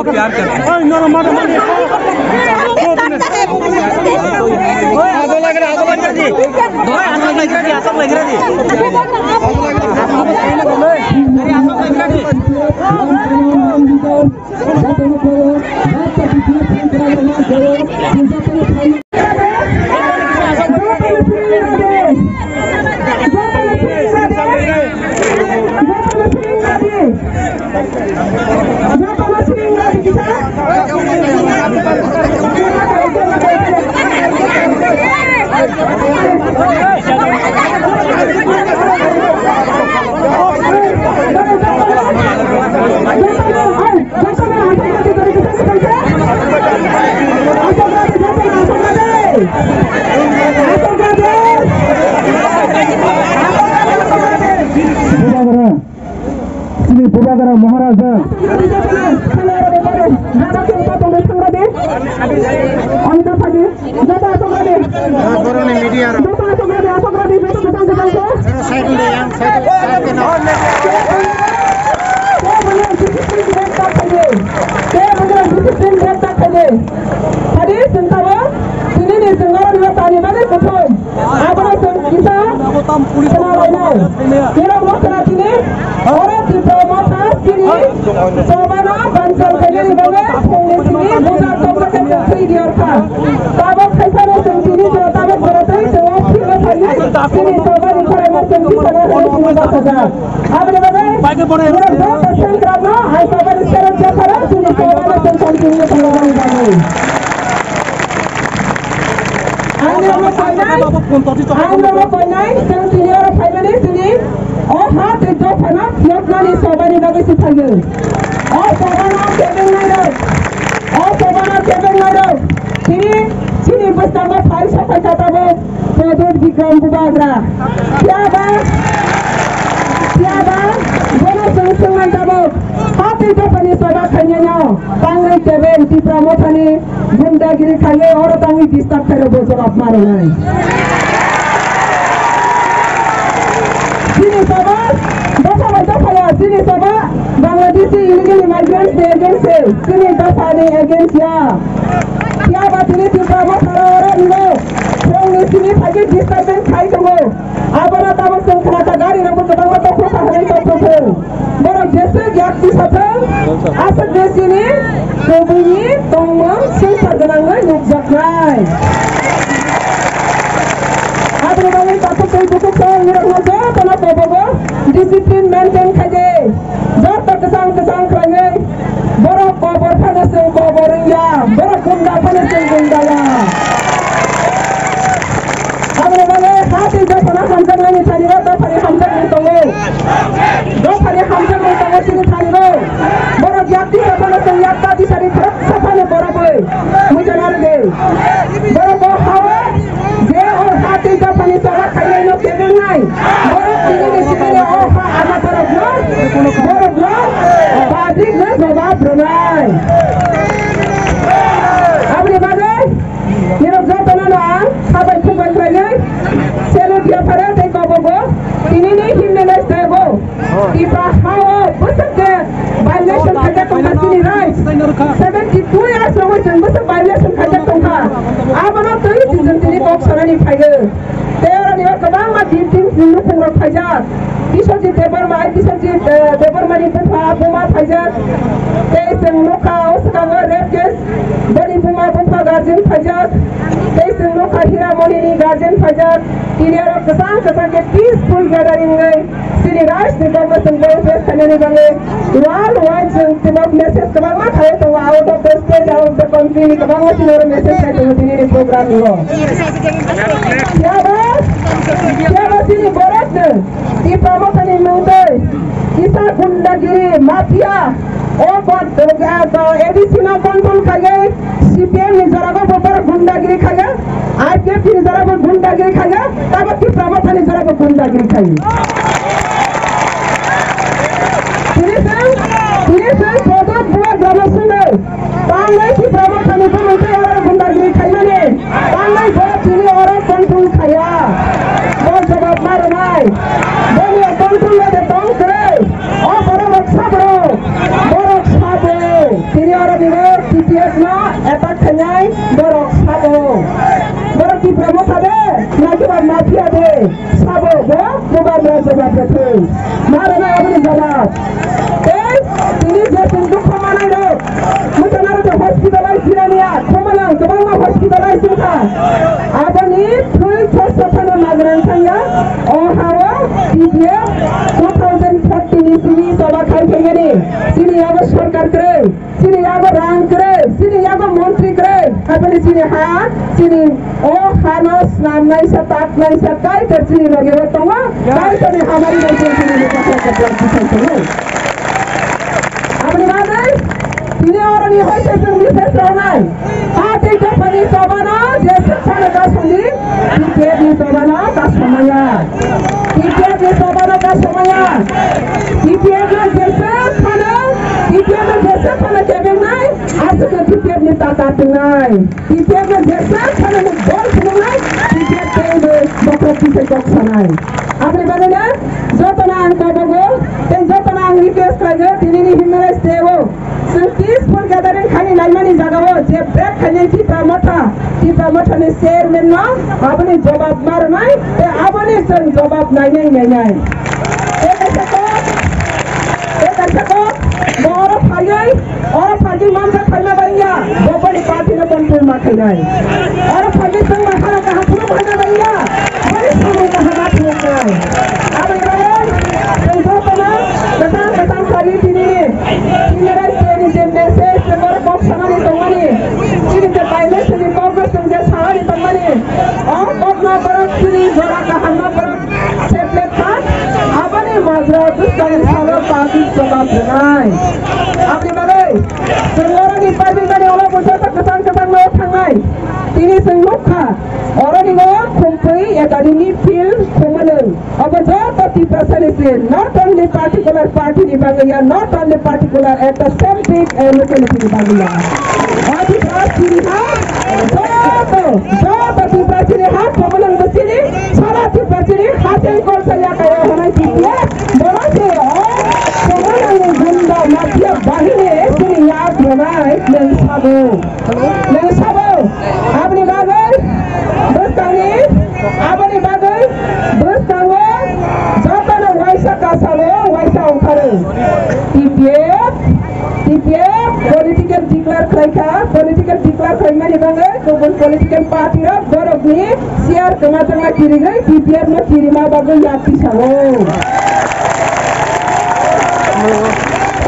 प्यार करते हैं। महाराजा गुंडागिरी खाए और तंगी डिस्टर्ब करे बोझ आप मारो नहीं sini sama sini sama Bangladeshi illegal immigrants agency sini dafani agency ya siapa sini tiba orang lo yang sini lagi disturbance kai kamu apa nak tahu sengketa gari rambut kedang mata kota hari itu borang jasa yakti satu asal di sini kebunyi tongmang sengketa genangan yukjakrai apa namanya takut buku disiplin maintain kaje jauh kesang kerana borok kobor panas kobornya borok gunda panas gunda ya apa namanya hati jauh panas hamzah ini cari lo pada hamzah itu jauh pada hamzah itu sini cari lo borok yakti panas yakta di sini terus siapa borok muncul lagi borok hawa dia orang hati jauh panas orang kaya lo kebel nai borok ini di sini Padik na jawab renai. Abdi bagai, hidup jatuh nana, sahabat kumpul kerja, selalu dia pada teko bobo, ini ni himneles teko, iba hawa, besar ke, violation kerja tongkat sini right, 72 years lalu jen besar violation kerja tongkat, apa nak tu jen sini kok sarani kaya, teora ni kebang mati tim sini pun kerja. Kisahji debar mani pun buma fajar, teiseng muka usahawa rape case, bani buma pun guardian fajar, teiseng muka hira molini guardian fajar, ini orang kesang ke peaceful gathering ni, sini ras ni kamu semua face kanani bangai, wall semua message kebang mat hai tu out of the state out of the country ni kebang mat semua message hai tu sini program lo. Siapa sini borat ni? Di promosi ini mungkin kita gundagiri mafia, obat additional control kaya, CPM ni jarago beberapa gundagiri kaya, IPF ni jarago gundagiri kaya, tapi di promosi ini jarago gundagiri. गुंडागिरी खाई ini saya produk buat gramasunda pangai si promotion itu nanti orang gundagiri kaya ni pangai buat sini orang kontrol kaya mau jawab marah boleh kontrol ada tong kere oh borok sabo sini orang ini TPS na etak kenyai borok sabo borok si promotion ada nanti buat mafia ada sabo bukan jawab betul marah apa jawab ini jadi untuk kemana itu? Macam mana tu hospitalize ni ya? Kemana? Kemana hospitalize kita? Apa ni? Full hospital migran saya. Oh hawa, dia 2014 ini coba kali ni. Sini apa सरकार करे, sini apa rang करे, sini apa मंत्री करे. Apa ni sini ha? Sini oh hanos नाम नहीं सताक नहीं सताई तर sini lagi betul tak? Kali ni हमारी नौकरी sini kita kerja अपनी बात है तीन और नहीं होई से मिसेस रहनाई आते जो पनी सोबाना जैसे खाने का सुनी तीन नहीं सोबाना का समया तीन नहीं सोबाना का समया तीन जैसे खाना केबिन नहीं आज के तीन नहीं ताकत नहीं तीन जैसे खाना में बोल सुनाई तीन बकरा पीछे कौन नहीं अपनी बात है जो तना अंको बगो जो तना रिक्वेस्ट करेंगे तीन नहीं हिम्मत देवो peaceful gathering खाली लाइमनी जगह हो जब ब्रेक खाने की प्रमोट ने शेयर में ना आपने जवाब मार नहीं ते आपने सन जवाब नहीं एक ऐसा को और फाजी मान से खाना बढ़िया वो बड़ी पार्टी ने कंट्रोल में खाना है और फाजी संग में खाना कहाँ शुरू खाना बढ़िया बड़ी समय का हाथ में है अब इधर तो पना कतान खाली तीन मैसेज से बड़ा बॉक्स हमारे तंगनी चीनी के पाइले से भी कांग्रेस में जैसा हमारे तंगनी और अपना बड़ा चीनी जोड़ा का हमला पर चेपले था अपने माजरा दूसरा इंसान पार्टी जवाब देनाई अपनी बारे संगोरा की पार्टी में ओला मुझे तक कतान में उठाई तीनी संगोखा और निगो कुंपई एकेडमी फील्ड कुमलन अब जो पति personality not only particular party di Bangladesh not only particular at the same big locality di Bangladesh आज इस बात की रिहाई जो पति पर्सनलिटी कुमलन बच्चे सारा की पर्सनलिटी हासिल कर सया करो हमारी चीज़ बड़ा से कुमलन गुंडा माफिया बाहिने सुनी याद बनाए नहीं सबो आपने बागल बस जातना वैसा कासालो वैसा उखारे TPF political declare खाइमा निबांगे गुबुन political party र बरफनि शेयर कमातंगा किरिगै TPF न किरिमा बागै याति सालो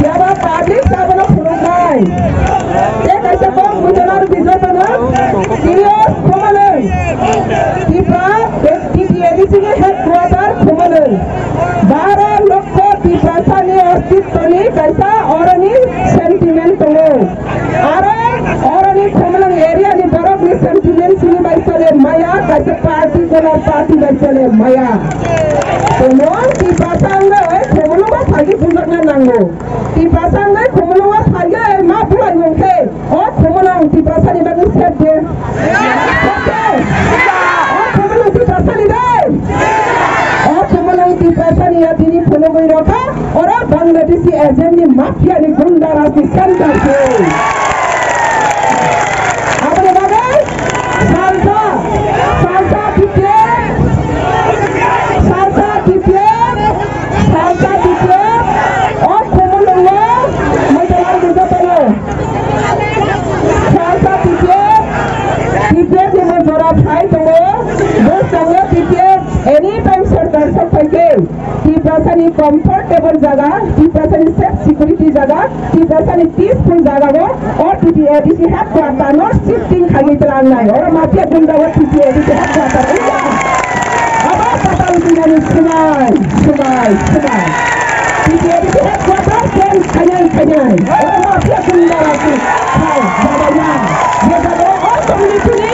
याबा public साबना फुरुगाय एक ऐसा को मुजनार बिजतना किरियस कोमलन TPADC के हेडक्वार्टर कुमलन 12 लोग को टीपरासा ने अस्तित्व ने कैसा और सेंटिमेंट हो और कुमलन एरिया ने बरफ ने सेंटिमेंट सिनी बाई चले माया कैसे पार्टी चले माया तो नॉन टीपरासा अंगे कुमलों का फायदे पुनर्ना नांगो टीपरासा अंगे कुमलों का फायदे माँ पूरा योंके और कुमलों टीपरासा ने बगैर सेट दे या दीनी फॉलो कोई रखा और अब बांग्लादेशी एजेंट ने माफिया ने गुंडा राज की सेंटर से आपने बाबा साल्सा और कुमलोंगा मैं तो यार गुंडा पहले साल्सा TPF ने मैं जरा फाइट हो वो संगे TPF एनी टाइम सरकार सब पैके टीपरासानी कंफर्टेबल जगह टीपरासानी सेफ सिक्योरिटी जगह टीपरासानी पीसफुल जगह वो और TPADC हेडक्वार्टर नॉट शिफ्टिंग खाली चलान नहीं और माफिया गुंडा वो TPADC हेडक्वार्टर अब पता नहीं सुनाई TPADC हेडक्वार्टर सेम खजान और माफिया गुंडा वो जगह ये जगह और कम्युनिटी ने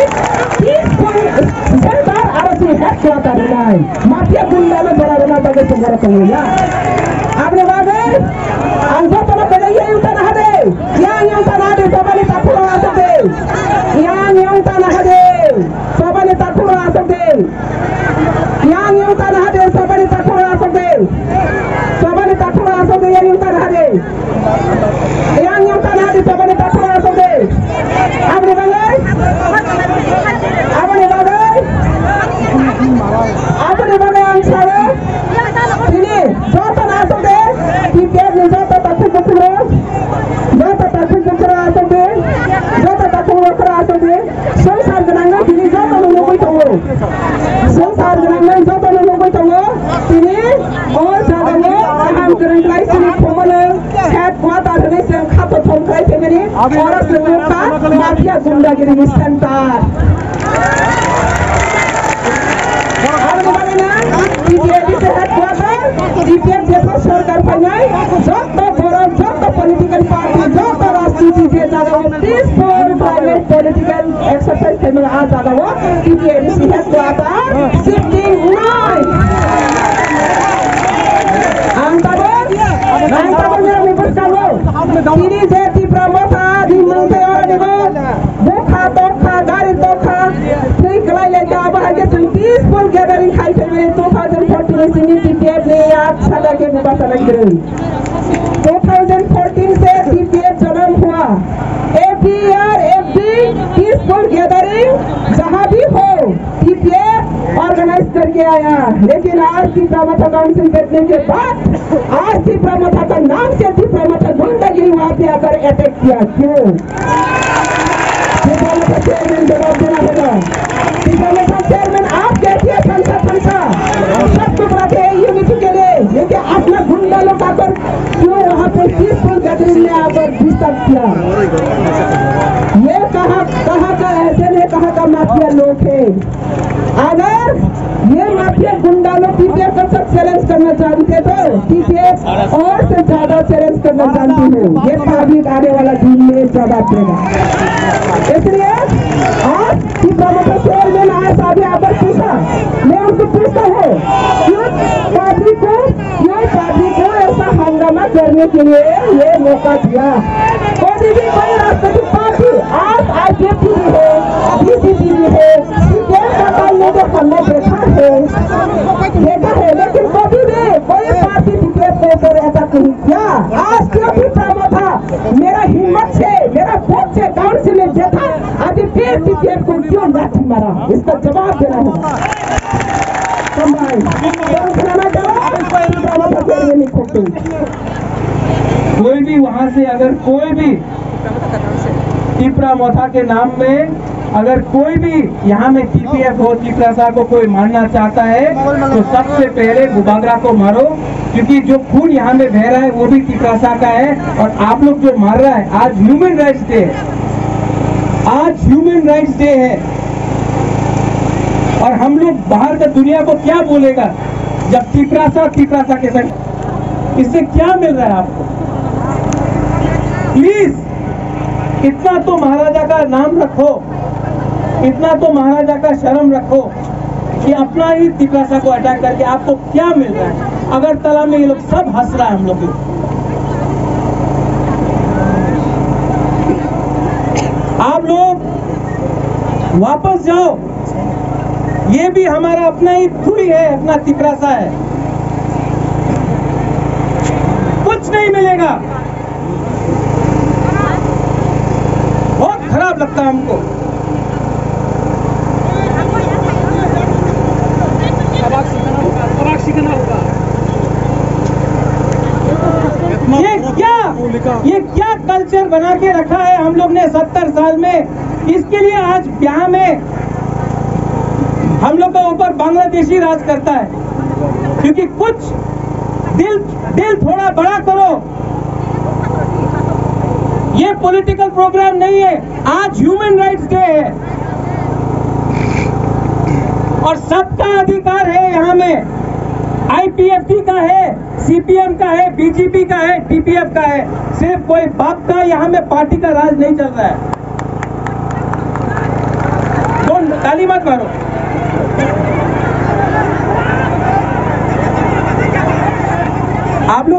peaceful centre RC kuota denai mafia gunda lo bera bagai penjara penguya abre bagai anggota lo beda yang tanah hade yang tanah hade sabani tak pulau asap deh yang tanah hade sabani tak pulau asap deh yang tanah hade sabani tak pulau asap deh sabani tak pulau asap deh yang tanah hade yang tanah hade sabani tak pulau asap deh abre bagai apa bagai ang sare ini jota asal deh tiket jota tapi bukro jota tapi bukro asal deh jota tapi bukro asal deh संसार जनंगा ini jota nunggu tunggu संसार जनंगा jota nunggu tunggu ini और जादे हम current life ini कोमल head कुआत आधे से खातो थोंकाई फेमनी और लोका माफिया गुंडागिरी सेंटर DPR जैसा सरकार बनाए जब political party जब राजनीति से ज़्यादा वो peaceful private political exercise में आ ज़्यादा वो DPR से है तो आता 69 अंतर्गत मेरा विपक्ष का वो तीन जाति प्रमोथा दिमाग से और निको धोखा गाड़ी धोखा नहीं कलाई लेके अब आगे peaceful gathering खाई थे मेरे 2014 से DPR ने आज साला के मुबारक लग रही 2014 से DPR जन्म हुआ every year every peaceful gathering जहाँ भी हो DPR ऑर्गेनाइज करके आया लेकिन आज की प्रमोथा काउंसिल बैठने के बाद आज की प्रमोथा का नाम से थी प्रमोथा गुंडागिरी वहाँ पे आकर अटैक किया क्यों चेयरमैन जवाब देना होगा चेयरमैन आप कहती है फंसा सब कुछ रखे यूनिटी के लिए लेकिन अपना गुंडा लोग आकर क्यों वहाँ पे पीसफुल गैदरिंग में आकर डिस्टर्ब किया ये कहा का ऐसे ने कहा का माफिया लोग है अगर ये माफिया गुंडा लोग टीपीएफ का सब चैलेंज करना जानते तो टीपीएफ और से ज्यादा चैलेंज करना जानती हूँ ये पब्लिक आने वाला दिन में जवाब देगा इसलिए आज की प्रमुख चेयरमैन आज आगे आकर पूछा मैं उनको पूछता हूँ क्यों पार्टी को ऐसा हंगामा करने के लिए ये मौका दिया कोई भी कोई राष्ट्रीय पार्टी आज आईपीएफटी भी है बीसीपी भी है सीपीएम का काम ये जो हमने देखा है लेकिन कभी भी कोई पार्टी टीपीएफ के ऊपर ऐसा नहीं किया आज क्यों भी प्रामा था मेरा हिम्मत से मेरा वोट से काउंसिल में देखा अभी फिर टीपीएफ को क्यों लाठी मारा इसका जवाब देना होगा कोई भी वहां से अगर कोई भी टिपरा मोथा के नाम में अगर कोई भी यहाँ में टीपीएफ हो टिपरासा को कोई मारना चाहता है तो सबसे पहले गुबागरा को मारो क्योंकि जो खून यहाँ में बह रहा है वो भी टिपरासा का है और आप लोग जो मार रहा है आज ह्यूमन राइट्स डे है आज ह्यूमन राइट्स डे है और हम लोग बाहर का दुनिया को क्या बोलेगा जब टिपरासा के संग इससे क्या मिल रहा है आपको प्लीज इतना तो महाराजा का नाम रखो इतना तो महाराजा का शर्म रखो कि अपना ही टिपरासा को अटैक करके आपको क्या मिल रहा है अगरतला में ये लोग सब हंस रहा है हम लोग आप लोग वापस जाओ ये भी हमारा अपना ही थोड़ी है अपना टिपरासा है कुछ नहीं मिलेगा बहुत खराब लगता है हमको ये क्या कल्चर बना के रखा है हम लोग ने 70 साल में इसके लिए आज यहाँ में हम लोग का ऊपर बांग्लादेशी राज करता है क्योंकि कुछ दिल थोड़ा बड़ा करो ये पॉलिटिकल प्रोग्राम नहीं है आज ह्यूमन राइट्स डे है और सबका अधिकार है यहाँ में आईपीएफटी का है सीपीएम का है बीजेपी का है टीपीएफ का है सिर्फ कोई बाप का यहाँ में पार्टी का राज नहीं चल रहा है ताली मत मारो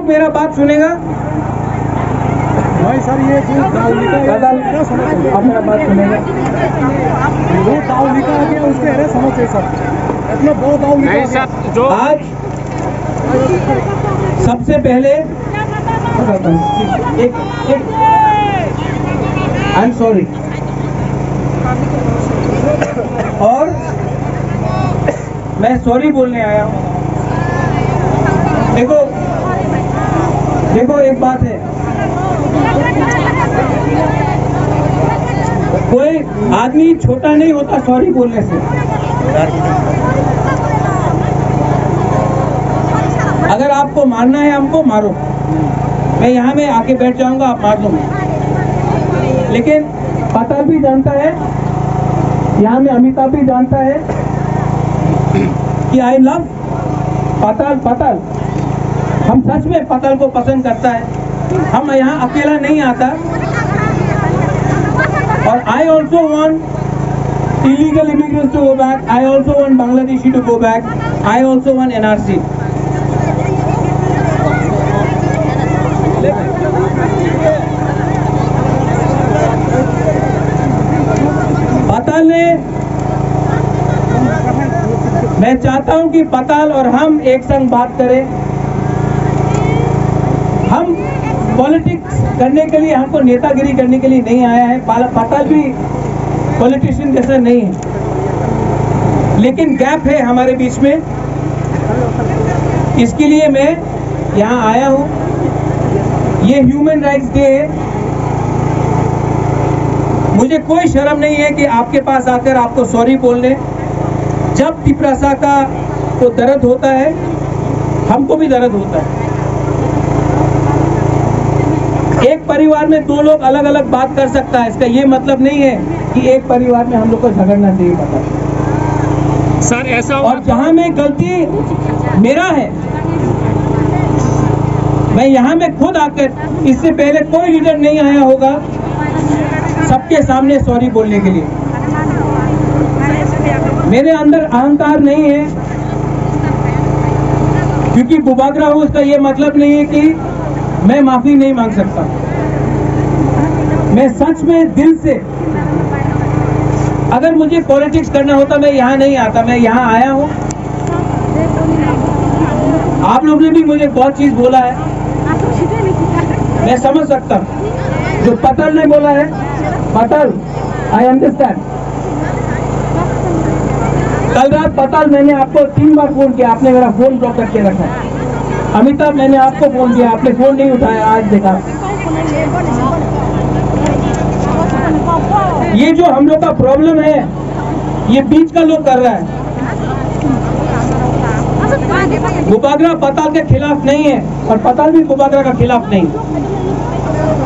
लोग मेरा बात सुनेगा? भाई सर ये जो दाव लिखा अपना बात सुनेगा? वो दाव लिखा है उसके अरे समझे सर मतलब वो दाव लिखा सर जो आज सबसे पहले एक आई एम सॉरी और मैं सॉरी बोलने आया हूँ। देखो एक बात है, कोई आदमी छोटा नहीं होता सॉरी बोलने से। अगर आपको मारना है हमको मारो, मैं यहाँ में आके बैठ जाऊंगा, आप मार दूंगा। लेकिन पताल भी जानता है, यहाँ में अमिताभ भी जानता है कि आई लव पताल। हम सच में पताल को पसंद करता है। हम यहाँ अकेला नहीं आता। और I also want illegal immigrants to go back. I also want Bangladeshi to go back. I also want NRC. पताल ने, मैं चाहता हूं कि पताल और हम एक संग बात करें। हम पॉलिटिक्स करने के लिए, हमको नेतागिरी करने के लिए नहीं आया है। पताल भी पॉलिटिशियन जैसा नहीं है, लेकिन गैप है हमारे बीच में। इसके लिए मैं यहाँ आया हूँ। ये ह्यूमन राइट्स डे है। मुझे कोई शर्म नहीं है कि आपके पास आकर आपको सॉरी बोलने। जब तिपरासा का को दर्द होता है, हमको भी दर्द होता है। एक परिवार में दो लोग अलग अलग बात कर सकता है, इसका ये मतलब नहीं है कि एक परिवार में हम लोग को झगड़ना चाहिए। पता सर ऐसा और जहां में गलती मेरा है, मैं यहाँ में खुद आकर, इससे पहले कोई लीडर नहीं आया होगा सबके सामने सॉरी बोलने के लिए। मेरे अंदर अहंकार नहीं है, क्योंकि बुबागरा हूं उसका ये मतलब नहीं है कि मैं माफी नहीं मांग सकता। मैं सच में दिल से, अगर मुझे पॉलिटिक्स करना होता मैं यहाँ नहीं आता। मैं यहाँ आया हूँ। आप लोग ने भी मुझे बहुत चीज बोला है, मैं समझ सकता हूँ। जो पताल ने बोला है, पताल आई अंडरस्टैंड। कल रात पताल मैंने आपको 3 बार फोन किया, आपने मेरा फोन ब्लॉक करके रखा है। अमिताभ मैंने आपको फोन किया, आपने फोन नहीं उठाया। आज देखा, ये जो हम लोग का प्रॉब्लम है, ये बीच का लोग कर रहा है। बुबागरा पताल के खिलाफ नहीं है और पताल भी बुबागरा का खिलाफ नहीं,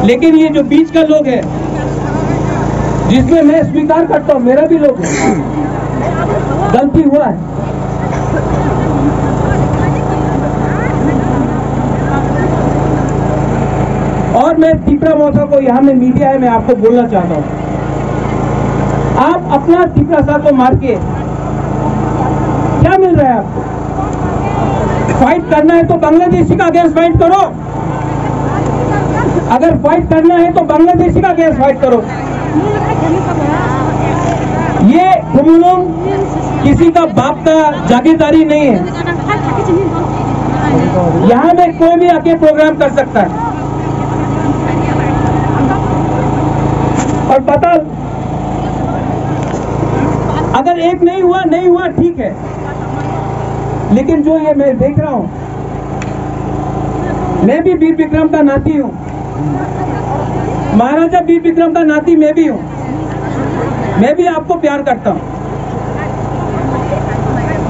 लेकिन ये जो बीच का लोग है, जिसमें मैं स्वीकार करता हूँ मेरा भी लोग है, गलती हुआ है। और मैं तिपरा मोथा को, यहाँ में मीडिया है, मैं आपको बोलना चाहता हूँ, आप अपना तिपरासा को मार के क्या मिल रहा है आपको? फाइट करना है तो बांग्लादेशी का अगेंस्ट फाइट करो। अगर फाइट करना है तो बांग्लादेशी का अगेंस्ट फाइट करो। ये कुमुलुंग किसी का बाप का जागीरदारी नहीं है। यहाँ में कोई भी आके प्रोग्राम कर सकता है। और पता, अगर एक नहीं हुआ ठीक है, लेकिन जो ये मैं देख रहा हूं, मैं भी वीर विक्रम का नाती हूं, महाराजा वीर विक्रम का नाती मैं भी हूं। मैं भी आपको प्यार करता हूं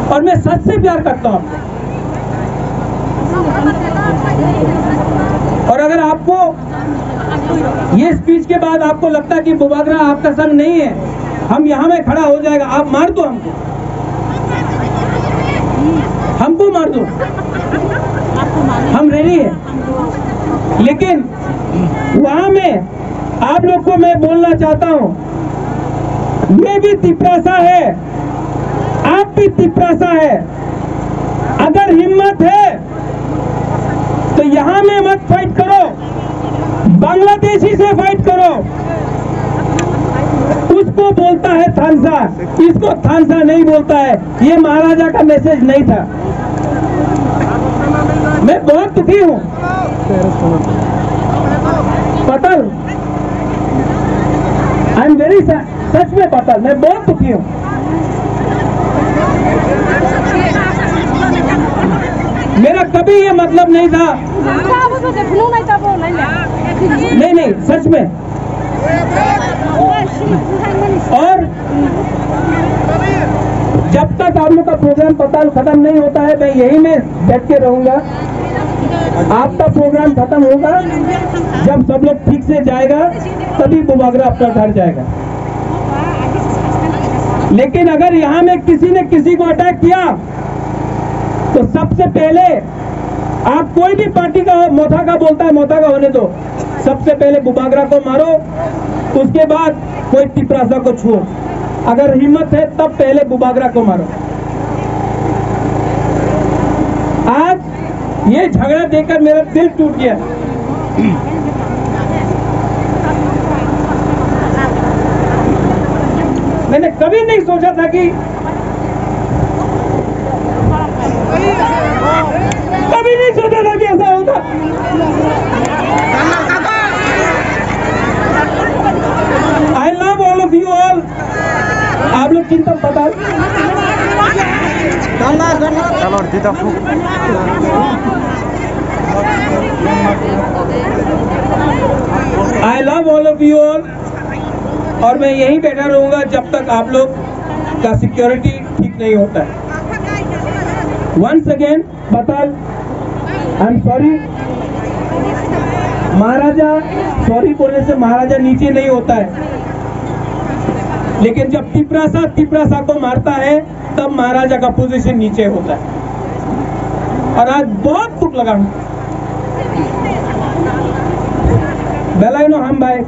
और मैं सच से प्यार करता हूं आपको। और अगर आपको ये स्पीच के बाद आपको लगता है कि बुबागरा आपका संग नहीं है, हम यहाँ में खड़ा हो जाएगा, आप मार दो हमको मार दो, हम रेडी हैं। लेकिन वहां में आप लोग को मैं बोलना चाहता हूं, ये भी तिपरासा है, आप भी तिपरासा है। अगर हिम्मत है तो यहाँ बांग्लादेशी से फाइट करो, उसको बोलता है थानसा, इसको थानसा नहीं बोलता है। ये महाराजा का मैसेज नहीं था। मैं बहुत दुखी हूं। पटल, आई एम वेरी सच में पटल, मैं बहुत दुखी हूं। मेरा कभी ये मतलब नहीं था। नहीं, सच में। और जब तक आप लोग का प्रोग्राम पताल खत्म नहीं होता है, मैं यही में बैठ के रहूंगा। आपका प्रोग्राम खत्म होगा जब सब लोग ठीक से जाएगा, तभी बुबागरा अपना घर जाएगा। लेकिन अगर यहाँ में किसी ने किसी को अटैक किया तो सबसे पहले, आप कोई भी पार्टी का मोथा का बोलता है, मोथा का होने दो, सबसे पहले बुबागरा को मारो, उसके बाद कोई तिपरासा को छुओ। अगर हिम्मत है तब पहले बुबागरा को मारो। आज ये झगड़ा देखकर मेरा दिल टूट गया। मैंने कभी नहीं सोचा था कि ऐसा होगा। I love all of you all. आप लोग चिंता पता I love all of you all. और मैं यहीं बैठा रहूंगा जब तक आप लोग का सिक्योरिटी ठीक नहीं होता है। वंस अगेन बताल, I am sorry. Maharaja, sorry बोलने से महाराजा नीचे नहीं होता है, लेकिन जब तिपरासा को मारता है तब महाराजा का पोजीशन नीचे होता है। और आज बहुत दुख लगा। बेलाइनो हम भाई।